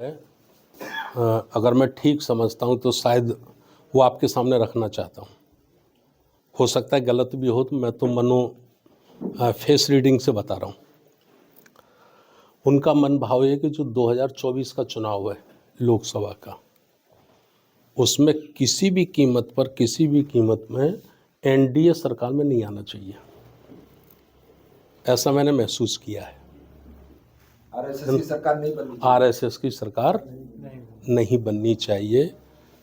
है, अगर मैं ठीक समझता हूँ तो शायद वो आपके सामने रखना चाहता हूँ। हो सकता है गलत भी हो, तो मैं तो मनो फेस रीडिंग से बता रहा हूँ। उनका मन भाव है कि जो 2024 का चुनाव है लोकसभा का, उसमें किसी भी कीमत में एनडीए सरकार में नहीं आना चाहिए। ऐसा मैंने महसूस किया है। आरएसएस की सरकार नहीं बननी चाहिए। आरएसएस की सरकार नहीं बननी चाहिए,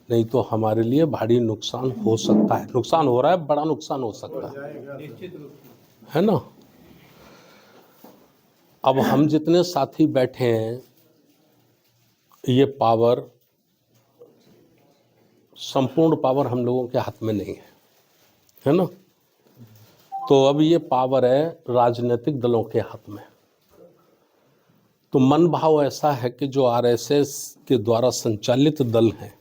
नहीं तो हमारे लिए भारी नुकसान हो सकता है। नुकसान हो रहा है, बड़ा नुकसान हो सकता है ना। अब हम जितने साथी बैठे हैं, ये पावर, संपूर्ण पावर हम लोगों के हाथ में नहीं है ना। तो अब ये पावर है राजनीतिक दलों के हाथ में। तो मन भाव ऐसा है कि जो आरएसएस के द्वारा संचालित दल हैं,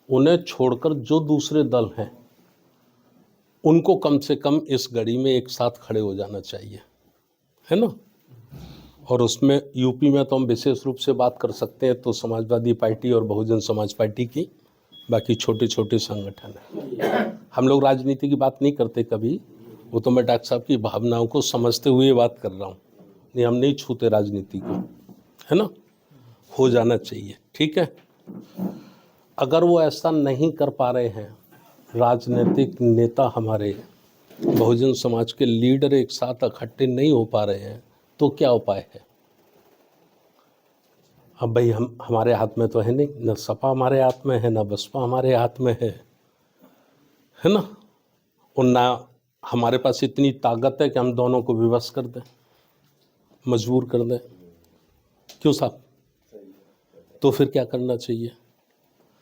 उन्हें छोड़कर जो दूसरे दल हैं, उनको कम से कम इस घड़ी में एक साथ खड़े हो जाना चाहिए, है ना। और उसमें यूपी में तो हम विशेष रूप से बात कर सकते हैं तो समाजवादी पार्टी और बहुजन समाज पार्टी की, बाकी छोटे छोटे संगठन हैं। हम लोग राजनीति की बात नहीं करते कभी, वो तो मैं डॉक्टर साहब की भावनाओं को समझते हुए बात कर रहा हूँ। नहीं, हम नहीं छूते राजनीति को, है ना। हो जाना चाहिए, ठीक है। अगर वो ऐसा नहीं कर पा रहे हैं, राजनीतिक नेता हमारे बहुजन समाज के लीडर एक साथ इकट्ठे नहीं हो पा रहे हैं, तो क्या उपाय है। अब भाई हमारे हाथ में तो है नहीं, न सपा हमारे हाथ में है, न बसपा हमारे हाथ में है ना। और ना हमारे पास इतनी ताकत है कि हम दोनों को विवश कर दें, मजबूर कर दें। क्यों साहब? तो फिर क्या करना चाहिए?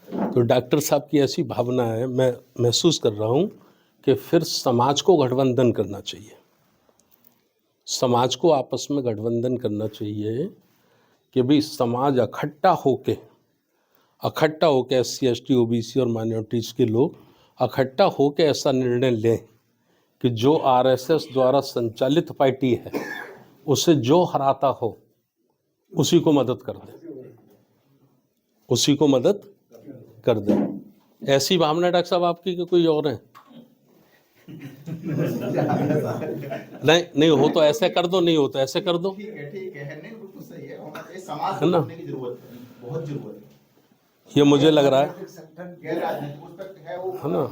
तो डॉक्टर साहब की ऐसी भावना है, मैं महसूस कर रहा हूँ कि फिर समाज को गठबंधन करना चाहिए। समाज को आपस में गठबंधन करना चाहिए कि भाई समाज इकट्ठा होके SC ST OBC और माइनॉरिटीज़ के लोग इकट्ठा होके ऐसा निर्णय लें कि जो आरएसएस द्वारा संचालित पार्टी है, उसे जो हराता हो उसी को मदद कर दे, ऐसी भावना डॉक्टर साहब आपकी कि कोई और है? नहीं हो तो ऐसे कर दो, नहीं हो तो ऐसे कर दो, ठीक है, नहीं बिल्कुल सही है, होना चाहिए। समाज है ना। को की जरूरत है, बहुत जरूरत है। ये मुझे लग रहा है गैर राजनीतिक उस है वो, है ना।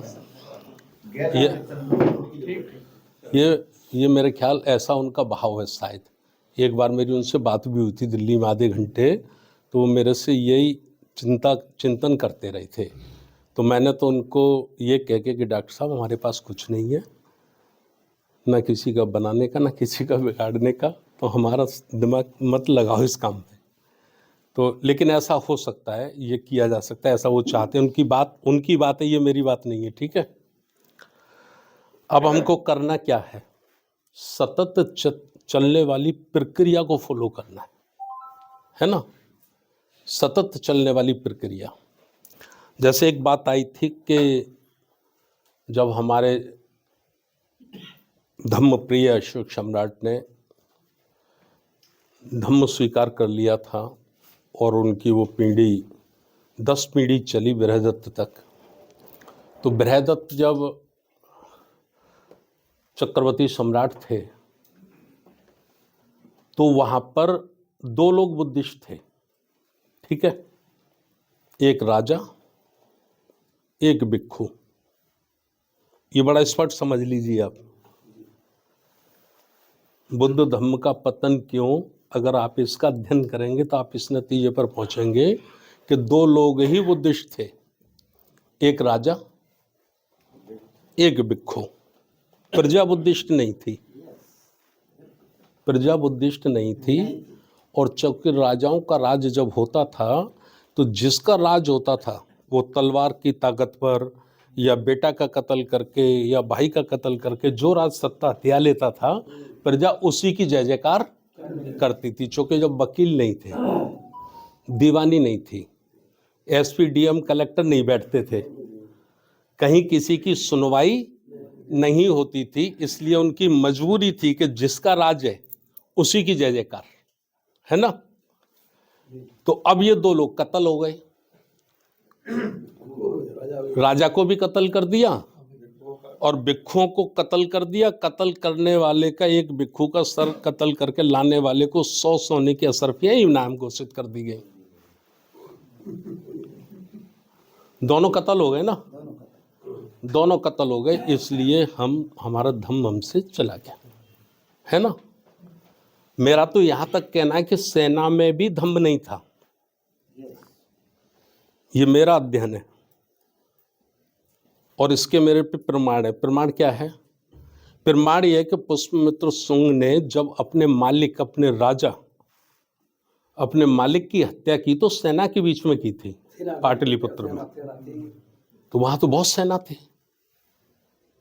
गैर ये मेरे ख्याल ऐसा उनका भाव है शायद। एक बार मेरी उनसे बात भी हुई थी दिल्ली में आधे घंटे, तो वो मेरे से यही चिंतन करते रहे थे। तो मैंने तो उनको ये कह के कि डॉक्टर साहब हमारे पास कुछ नहीं है, ना किसी का बनाने का, ना किसी का बिगाड़ने का, तो हमारा दिमाग मत लगाओ इस काम में। तो लेकिन ऐसा हो सकता है, ये किया जा सकता है, ऐसा वो चाहते हैं। उनकी बात है, ये मेरी बात नहीं है, ठीक है। अब हमको करना क्या है? सतत चलने वाली प्रक्रिया को फॉलो करना है ना। सतत चलने वाली प्रक्रिया। जैसे एक बात आई थी कि जब हमारे धम्म प्रिय अशोक सम्राट ने धम्म स्वीकार कर लिया था और उनकी वो पीढ़ी 10 पीढ़ी चली बृहदत्त तक, तो बृहदत्त जब चक्रवर्ती सम्राट थे तो वहाँ पर 2 लोग बुद्धिस्ट थे, ठीक है। एक राजा, एक भिक्षु। ये बड़ा स्पष्ट समझ लीजिए आप। बुद्ध धम्म का पतन क्यों, अगर आप इसका अध्ययन करेंगे तो आप इस नतीजे पर पहुंचेंगे कि 2 लोग ही बुद्धिस्ट थे, एक राजा, एक भिक्षु। प्रजा बुद्धिस्ट नहीं थी। और चूंकि राजाओं का राज जब होता था तो जिसका राज होता था वो तलवार की ताकत पर या बेटा का कत्ल करके या भाई का कत्ल करके जो राज सत्ता हथिया लेता था, प्रजा उसी की जय जयकार करती थी। चूंकि जब वकील नहीं थे, दीवानी नहीं थी, SP DM कलेक्टर नहीं बैठते थे, कहीं किसी की सुनवाई नहीं होती थी, इसलिए उनकी मजबूरी थी कि जिसका राज है उसी की जय जयकार, है ना। तो अब ये दो लोग कत्ल हो गए, राजा को भी कत्ल कर दिया और भिक्षुओं को कत्ल कर दिया। कत्ल करने वाले का एक भिक्षु का सर कत्ल करके लाने वाले को 100 सोने की असरफियां इनाम घोषित कर दी गई। दोनों कत्ल हो गए ना, दोनों कत्ल हो गए, इसलिए हमारा धम्म हमसे चला गया, है ना। मेरा तो यहां तक कहना है कि सेना में भी धम्म नहीं था। ये मेरा अध्ययन है और इसके मेरे पे प्रमाण है। प्रमाण क्या है? प्रमाण यह है कि पुष्पमित्र शुंग ने जब अपने मालिक, अपने राजा, अपने मालिक की हत्या की तो सेना के बीच में की थी, पाटलिपुत्र में। तो वहां तो बहुत सेना थी।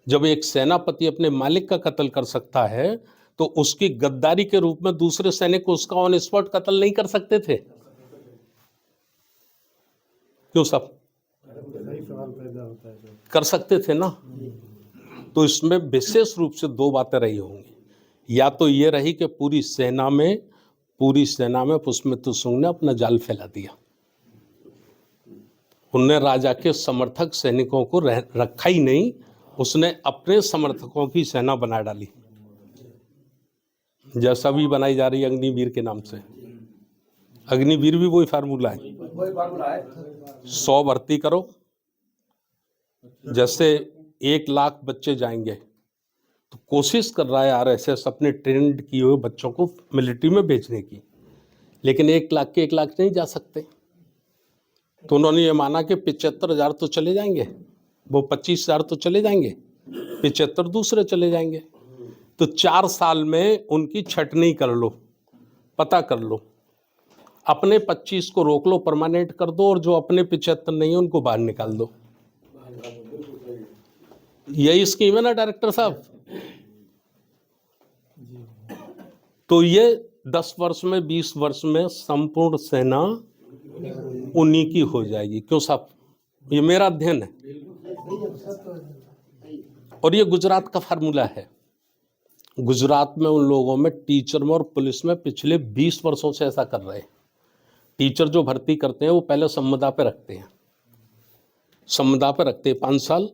जब एक सेनापति अपने मालिक का कत्ल कर सकता है तो उसकी गद्दारी के रूप में दूसरे सैनिक को उसका ऑन स्पॉट कत्ल नहीं कर सकते थे? क्यों साहब? कर सकते थे ना। तो इसमें विशेष रूप से दो बातें रही होंगी। या तो ये रही कि पूरी सेना में पुष्पमित्र शुंग ने अपना जाल फैला दिया, उनने राजा के समर्थक सैनिकों को रखा ही नहीं, उसने अपने समर्थकों की सेना बना डाली, जैसा भी बनाई जा रही है अग्निवीर के नाम से। अग्निवीर भी वही फार्मूला है, 100 भर्ती करो, जैसे 1 लाख बच्चे जाएंगे तो कोशिश कर रहा है आरएसएस अपने ट्रेंड किए हुए बच्चों को मिलिट्री में भेजने की, लेकिन 1 लाख के 1 लाख नहीं जा सकते। तो उन्होंने ये माना कि 75,000 तो चले जाएंगे, वो 25,000 तो चले जाएंगे, 75 दूसरे चले जाएंगे। तो 4 साल में उनकी छटनी कर लो, पता कर लो, अपने 25 को रोक लो, परमानेंट कर दो, और जो अपने 75 नहीं है उनको बाहर निकाल दो। यही स्कीम है ना डायरेक्टर साहब। तो ये 10 वर्ष में, 20 वर्ष में संपूर्ण सेना उन्हीं की हो जाएगी। क्यों साहब? ये मेरा अध्ययन है और ये गुजरात का फार्मूला है। गुजरात में उन लोगों में, टीचर में और पुलिस में पिछले 20 वर्षों से ऐसा कर रहे हैं। टीचर जो भर्ती करते हैं वो पहले संविदा पे रखते हैं, 5 साल,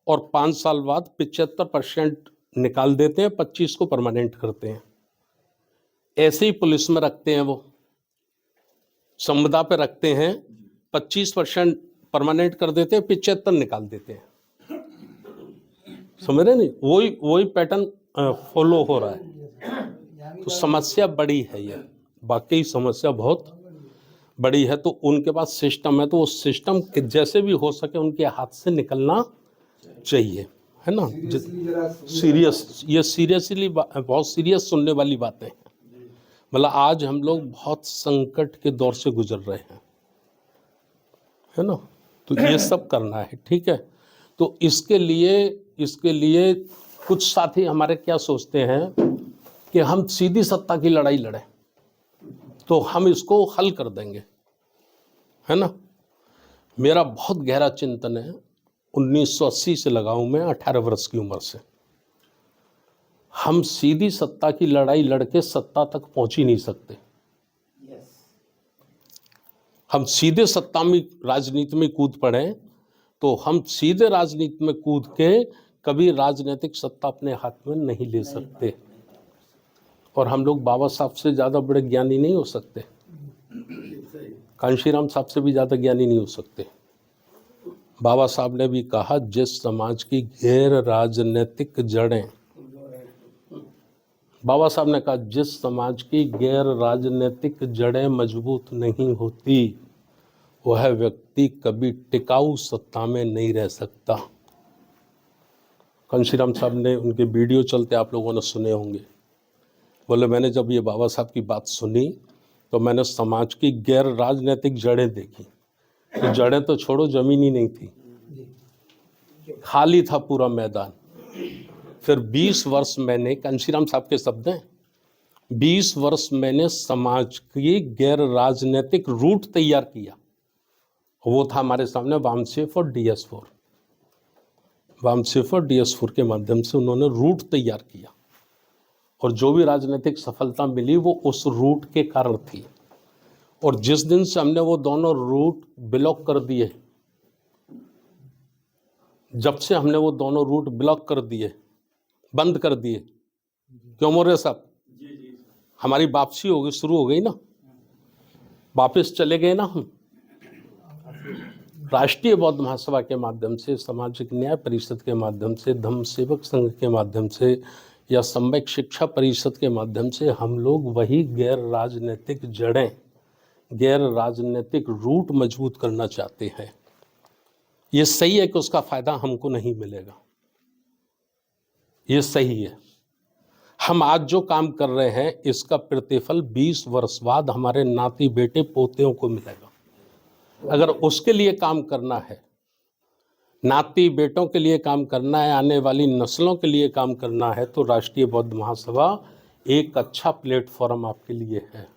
और 5 साल बाद 75% निकाल देते हैं, 25 को परमानेंट करते हैं। ऐसे ही पुलिस में रखते हैं, वो संविदा पे रखते हैं, 25% परमानेंट कर देते हैं, 75 निकाल देते हैं। समझ रहे नहीं? वही पैटर्न फॉलो हो रहा है। तो समस्या बड़ी है, ये वाकई समस्या बहुत बड़ी है। तो उनके पास सिस्टम है, तो उस सिस्टम के जैसे भी हो सके उनके हाथ से निकलना चाहिए, है ना। सीरियस, ये सीरियसली बहुत सीरियस सुनने वाली बातें हैं। मतलब आज हम लोग बहुत संकट के दौर से गुजर रहे हैं, है ना। तो ये सब करना है, ठीक है। तो इसके लिए कुछ साथी हमारे क्या सोचते हैं कि हम सीधी सत्ता की लड़ाई लड़ें तो हम इसको हल कर देंगे, है ना। मेरा बहुत गहरा चिंतन है, 1980 से लगा हूं मैं, 18 वर्ष की उम्र से। हम सीधी सत्ता की लड़ाई लड़के सत्ता तक पहुंच ही नहीं सकते। हम सीधे सत्ता में, राजनीति में कूद पड़े तो हम सीधे राजनीति में कूद के कभी राजनीतिक सत्ता अपने हाथ में नहीं ले सकते। और हम लोग बाबा साहब से ज़्यादा बड़े ज्ञानी नहीं हो सकते, कांशीराम साहब से भी ज़्यादा ज्ञानी नहीं हो सकते। बाबा साहब ने भी कहा, जिस समाज की गैर राजनीतिक जड़ें, बाबा साहब ने कहा, जिस समाज की गैर राजनीतिक जड़ें मजबूत नहीं होती वह व्यक्ति कभी टिकाऊ सत्ता में नहीं रह सकता। कांशीराम साहब ने, उनके वीडियो चलते आप लोगों ने सुने होंगे, बोले मैंने जब ये बाबा साहब की बात सुनी तो मैंने समाज की गैर राजनीतिक जड़ें देखी। तो जड़ें तो छोड़ो, जमीन ही नहीं थी, खाली था पूरा मैदान। फिर 20 वर्ष मैंने, कांशीराम साहब के शब्द हैं, 20 वर्ष मैंने समाज की गैर राजनीतिक रूट तैयार किया। वो था हमारे सामने वामसेफ और DS4। वामसेफ और DS4 के माध्यम से उन्होंने रूट तैयार किया और जो भी राजनीतिक सफलता मिली वो उस रूट के कारण थी। और जिस दिन से हमने वो दोनों रूट ब्लॉक कर दिए, जब से हमने वो दोनों रूट ब्लॉक कर दिए, बंद कर दिए, क्यों मौर्य साहब, हमारी वापसी हो गई, शुरू हो गई ना, वापस चले गए ना हम। राष्ट्रीय बौद्ध महासभा के माध्यम से, सामाजिक न्याय परिषद के माध्यम से, धम्म सेवक संघ के माध्यम से या सम्यक शिक्षा परिषद के माध्यम से हम लोग वही गैर राजनीतिक जड़ें, गैर राजनीतिक रूट मजबूत करना चाहते हैं। ये सही है कि उसका फायदा हमको नहीं मिलेगा, ये सही है। हम आज जो काम कर रहे हैं इसका प्रतिफल 20 वर्ष बाद हमारे नाती बेटे पोतियों को मिलेगा। अगर उसके लिए काम करना है, नाती बेटों के लिए काम करना है, आने वाली नस्लों के लिए काम करना है, तो राष्ट्रीय बौद्ध महासभा एक अच्छा प्लेटफॉर्म आपके लिए है।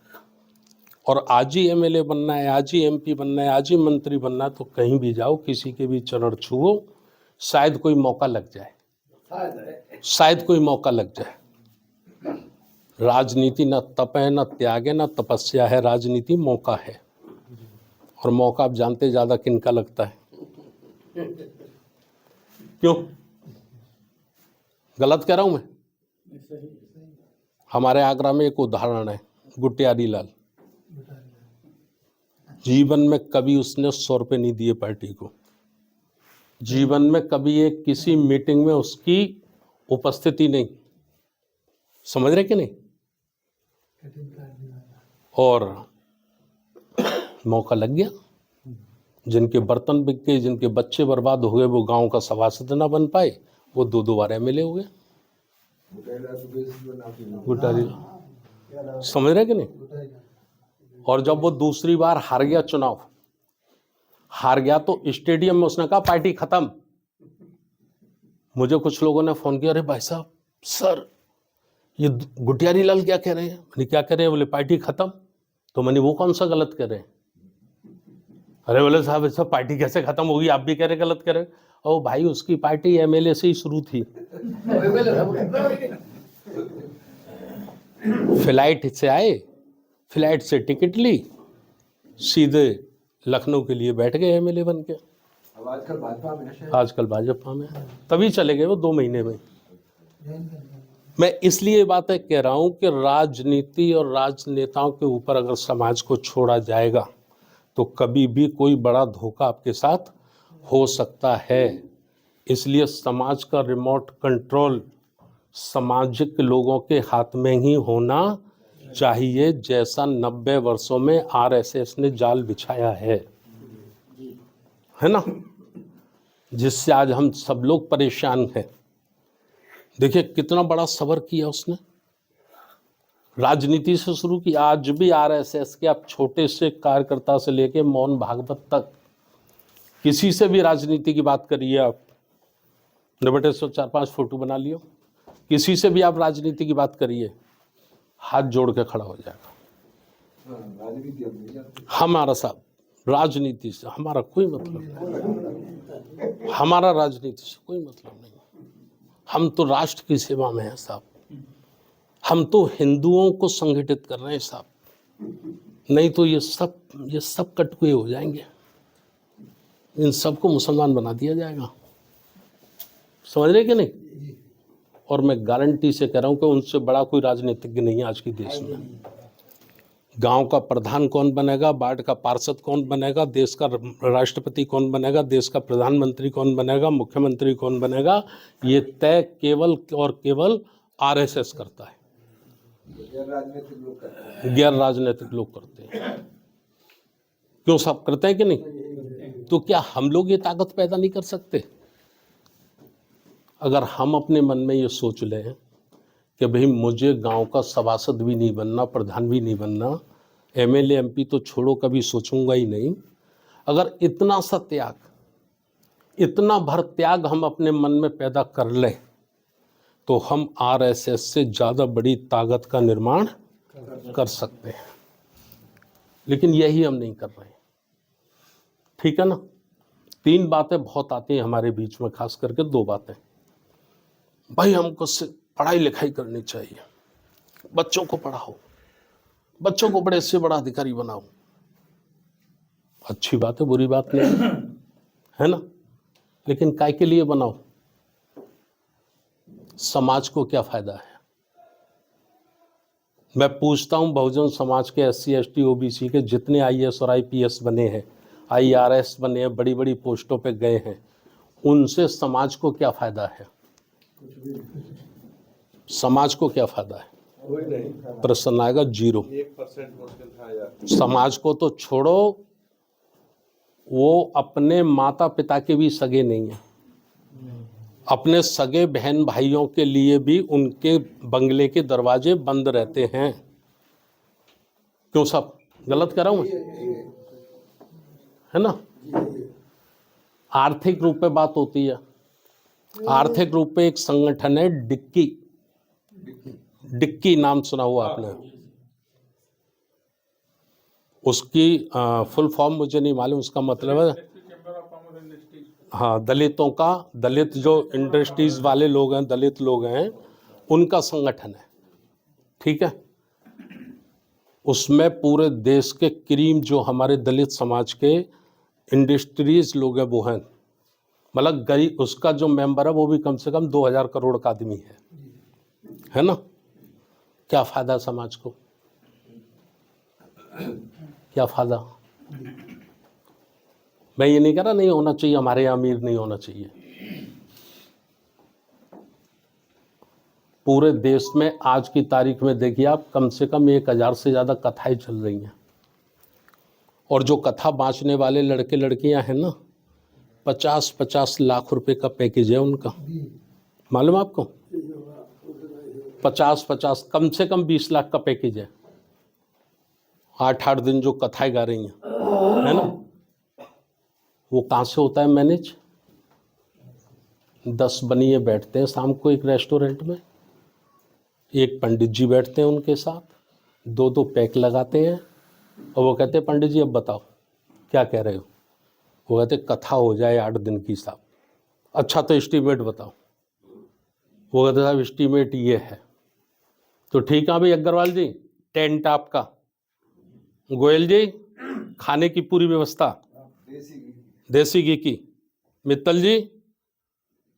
और आज ही एमएलए बनना है, आज ही एमपी बनना है, आज ही मंत्री बनना है, तो कहीं भी जाओ, किसी के भी चरण छुओ, शायद कोई मौका लग जाए, शायद कोई मौका लग जाए। राजनीति न तप है, न त्याग है, न तपस्या है, राजनीति मौका है। और मौका आप जानते ज़्यादा किनका लगता है, क्यों? गलत कह रहा हूं मैं? हमारे आगरा में एक उदाहरण है, गुटियारी लाल। जीवन में कभी उसने 100 रुपये नहीं दिए पार्टी को, जीवन में कभी एक किसी मीटिंग में उसकी उपस्थिति नहीं, समझ रहे कि नहीं? और मौका लग गया, जिनके बर्तन बिक गए, जिनके बच्चे बर्बाद हो गए, वो गांव का सभासद ना बन पाए, वो 2 बार एमएलए हो गए। गुटारी, समझ रहे कि नहीं? और जब वो दूसरी बार हार गया, चुनाव हार गया, तो स्टेडियम में उसने कहा पार्टी खत्म। मुझे कुछ लोगों ने फोन किया, अरे भाई साहब, सर ये गुटियारी लाल क्या कह रहे हैं? मैंने क्या कह रहे हैं? बोले पार्टी खत्म। तो मैंने वो कौन सा गलत कह रहे हैं? अरे बोले साहब ऐसा पार्टी कैसे खत्म होगी, आप भी कह रहे गलत कह रहे। ओ भाई, उसकी पार्टी एमएलए से ही शुरू थी। फ्लाइट से आए, फ्लाइट से टिकट ली, सीधे लखनऊ के लिए बैठ गए एमएलए बन के। आजकल भाजपा में, तभी चले गए वो 2 महीने में। मैं इसलिए बातें कह रहा हूं कि राजनीति और राजनेताओं के ऊपर अगर समाज को छोड़ा जाएगा तो कभी भी कोई बड़ा धोखा आपके साथ हो सकता है। इसलिए समाज का रिमोट कंट्रोल सामाजिक लोगों के हाथ में ही होना चाहिए, जैसा 90 वर्षों में आरएसएस ने जाल बिछाया है ना, जिससे आज हम सब लोग परेशान हैं। देखिए कितना बड़ा सबर किया उसने, राजनीति से शुरू की। आज भी आरएसएस के आप छोटे से कार्यकर्ता से लेके मोहन भागवत तक किसी से भी राजनीति की बात करिए, आप बेटे 4-5 फोटो बना लियो, किसी से भी आप राजनीति की बात करिए, हाथ जोड़ के खड़ा हो जाएगा। हमारा साहब राजनीति से हमारा कोई मतलब नहीं, हमारा राजनीति से कोई मतलब नहीं। हम तो राष्ट्र की सेवा में हैं साहब, हम तो हिंदुओं को संगठित कर रहे हैं साहब, नहीं तो ये सब कटकुए हो जाएंगे, इन सबको मुसलमान बना दिया जाएगा। समझ रहे कि नहीं? और मैं गारंटी से कह रहा हूं कि उनसे बड़ा कोई राजनीतिज्ञ नहीं है आज के देश में। गांव का प्रधान कौन बनेगा, वार्ड का पार्षद कौन बनेगा, देश का राष्ट्रपति कौन बनेगा, देश का प्रधानमंत्री कौन बनेगा, मुख्यमंत्री कौन बनेगा, ये तय केवल और केवल आरएसएस करता है, गैर राजनीतिक लोग करते हैं। क्यों सब करते हैं कि नहीं? तो क्या हम लोग ये ताकत पैदा नहीं कर सकते? अगर हम अपने मन में ये सोच लें कि भाई मुझे गांव का सभासद भी नहीं बनना, प्रधान भी नहीं बनना, एमएलए एमपी तो छोड़ो, कभी सोचूंगा ही नहीं। अगर इतना सा त्याग, इतना भर त्याग हम अपने मन में पैदा कर लें तो हम आरएसएस से ज़्यादा बड़ी ताकत का निर्माण कर सकते हैं। लेकिन यही हम नहीं कर रहे, ठीक है ना? 3 बातें बहुत आती हैं हमारे बीच में, खास करके 2 बातें। भाई हमको पढ़ाई लिखाई करनी चाहिए, बच्चों को पढ़ाओ, बच्चों को बड़े से बड़ा अधिकारी बनाओ, अच्छी बात है, बुरी बात नहीं है ना, लेकिन काय के लिए बनाओ? समाज को क्या फायदा है? मैं पूछता हूं, बहुजन समाज के SC ST OBC के जितने IAS और IPS बने हैं, IRS बने हैं, बड़ी बड़ी पोस्टों पे गए हैं, उनसे समाज को क्या फायदा है? समाज को क्या फायदा है? प्रश्न आएगा 0। 1% मुश्किल था यार। समाज को तो छोड़ो, वो अपने माता पिता के भी सगे नहीं है, अपने सगे बहन भाइयों के लिए भी उनके बंगले के दरवाजे बंद रहते हैं। क्यों सब गलत कर रहा हूं मैं? है ना? आर्थिक रूप पे बात होती है। आर्थिक रूप पे एक संगठन है डिक्की, डिक्की नाम सुना हुआ आपने? उसकी फुल फॉर्म मुझे नहीं मालूम, उसका मतलब है हाँ, दलितों का, दलित जो इंडस्ट्रीज वाले लोग हैं, दलित लोग हैं, उनका संगठन है। ठीक है? उसमें पूरे देश के करीब जो हमारे दलित समाज के इंडस्ट्रीज लोग हैं वो हैं, मतलब गरीब, उसका जो मेंबर है वो भी कम से कम 2000 करोड़ का आदमी है ना? क्या फायदा समाज को? क्या फायदा? मैं ये नहीं कह रहा नहीं होना चाहिए, हमारे यहाँ अमीर नहीं होना चाहिए। पूरे देश में आज की तारीख में देखिए आप, कम से कम 1000 से ज़्यादा कथाएं चल रही हैं, और जो कथा बाँचने वाले लड़के लड़कियां हैं ना, 50-50 लाख रुपए का पैकेज है उनका, मालूम आपको? 50-50 कम से कम 20 लाख का पैकेज है। 8-8 दिन जो कथाएं गा रही हैं, है ना? वो कहाँ से होता है मैनेज? 10 बनिए बैठते हैं शाम को एक रेस्टोरेंट में, एक पंडित जी बैठते हैं उनके साथ, 2-2 पैक लगाते हैं, और वो कहते हैं पंडित जी अब बताओ क्या कह रहे हो? वो कहते कथा हो जाए 8 दिन की साहब। अच्छा तो एस्टीमेट बताओ। वो कहते साहब एस्टीमेट ये है। तो ठीक है भाई अग्रवाल जी, टेंट आपका, गोयल जी खाने की पूरी व्यवस्था, देसी घी की, मित्तल जी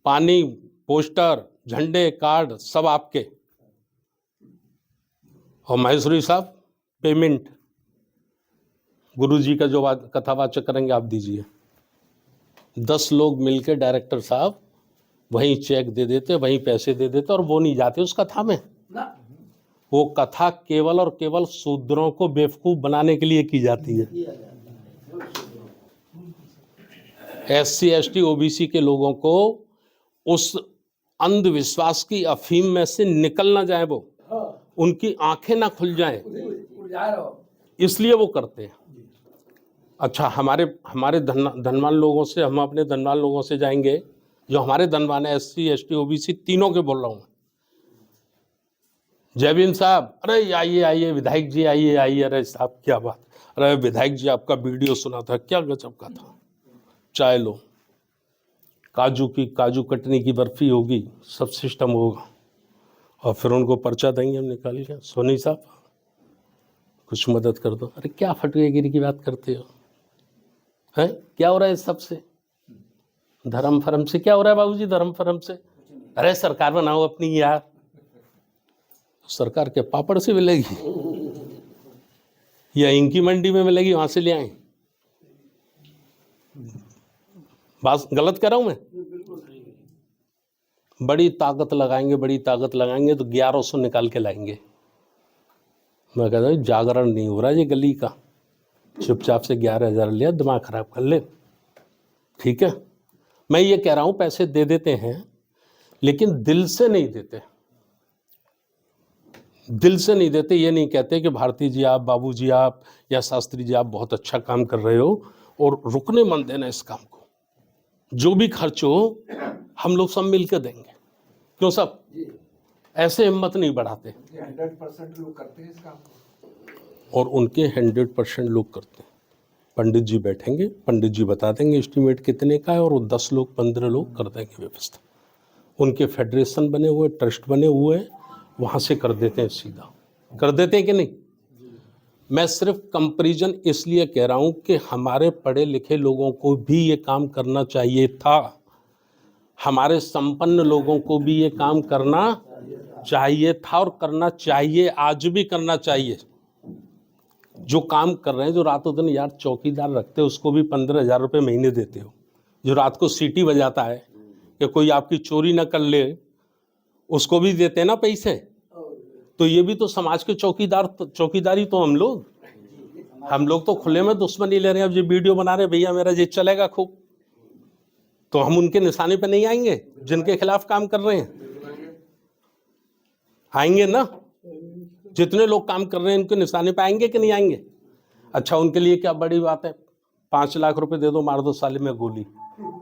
पानी, पोस्टर, झंडे, कार्ड सब आपके, और महेश्वरी साहब पेमेंट गुरुजी का जो कथावाचक करेंगे आप दीजिए। 10 लोग मिलके डायरेक्टर साहब वहीं चेक दे देते, वहीं पैसे दे देते, और वो नहीं जाते उस कथा में। वो कथा केवल और केवल शूद्रों को बेवकूफ बनाने के लिए की जाती है। SC ST OBC के लोगों को उस अंधविश्वास की अफीम में से निकल ना जाए, वो उनकी आंखें ना खुल जाएं, इसलिए वो करते हैं। अच्छा, हमारे धनवान लोगों से, हम अपने धनवान लोगों से जाएंगे, जो हमारे धनवान है SC ST OBC तीनों के बोल रहा हूँ। जयवीन साहब, अरे आइए आइए, विधायक जी आइए आइए, अरे साहब क्या बात, अरे विधायक जी आपका वीडियो सुना था, क्या गजब का था, चाय लो, काजू कटनी की बर्फी होगी, सब सिस्टम होगा, और फिर उनको पर्चा देंगे हम निकाल के, सोनी साहब कुछ मदद कर दो। अरे क्या फटवेगिरी की बात करते हो, हैं? क्या हो रहा है सबसे? धर्म फर्म से क्या हो रहा है बाबूजी? धर्म फर्म से? अरे सरकार बनाओ अपनी यार। सरकार के पापड़ से मिलेगी या इनकी मंडी में मिलेगी, वहां से ले आए? बात गलत कर रहा हूं मैं? बड़ी ताकत लगाएंगे तो 1100 निकाल के लाएंगे। मैं कहता हूँ जागरण नहीं हो रहा ये गली का, चुपचाप से 11,000 लिया, दिमाग खराब कर ले। ठीक है, मैं ये कह रहा हूँ पैसे दे देते हैं, लेकिन दिल से नहीं देते। दिल से नहीं देते, ये नहीं कहते कि भारती जी आप, बाबू जी आप, या शास्त्री जी आप बहुत अच्छा काम कर रहे हो और रुकने मत देना इस काम को, जो भी खर्च हो हम लोग सब मिलकर देंगे। क्यों सब ऐसे हिम्मत नहीं बढ़ाते? 100% लोग करते हैं इस काम को, और उनके 100% लोग करते हैं। पंडित जी बैठेंगे, पंडित जी बता देंगे एस्टीमेट कितने का है, और वो 10 लोग 15 लोग कर देंगे व्यवस्था। उनके फेडरेशन बने हुए, ट्रस्ट बने हुए, वहाँ से कर देते हैं, सीधा कर देते हैं कि नहीं? मैं सिर्फ कंपैरिजन इसलिए कह रहा हूं कि हमारे पढ़े लिखे लोगों को भी ये काम करना चाहिए था, हमारे संपन्न लोगों को भी ये काम करना चाहिए था और करना चाहिए, आज भी करना चाहिए। जो काम कर रहे हैं, जो रातों दिन यार चौकीदार रखते हो उसको भी 15,000 रुपये महीने देते हो, जो रात को सीटी बजाता है कि कोई आपकी चोरी ना कर ले उसको भी देते हैं ना पैसे। तो ये भी तो समाज के चौकीदारी तो हम लोग तो खुले में दुश्मनी ले रहे हैं। अब ये वीडियो बना रहे भैया मेरा ये चलेगा खूब, तो हम उनके निशाने पे नहीं आएंगे जिनके खिलाफ काम कर रहे हैं? आएंगे ना। जितने लोग काम कर रहे हैं उनके निशाने पे आएंगे कि नहीं आएंगे? अच्छा, उनके लिए क्या बड़ी बात है, 5 लाख रुपए दे दो, मार दो साले में गोली।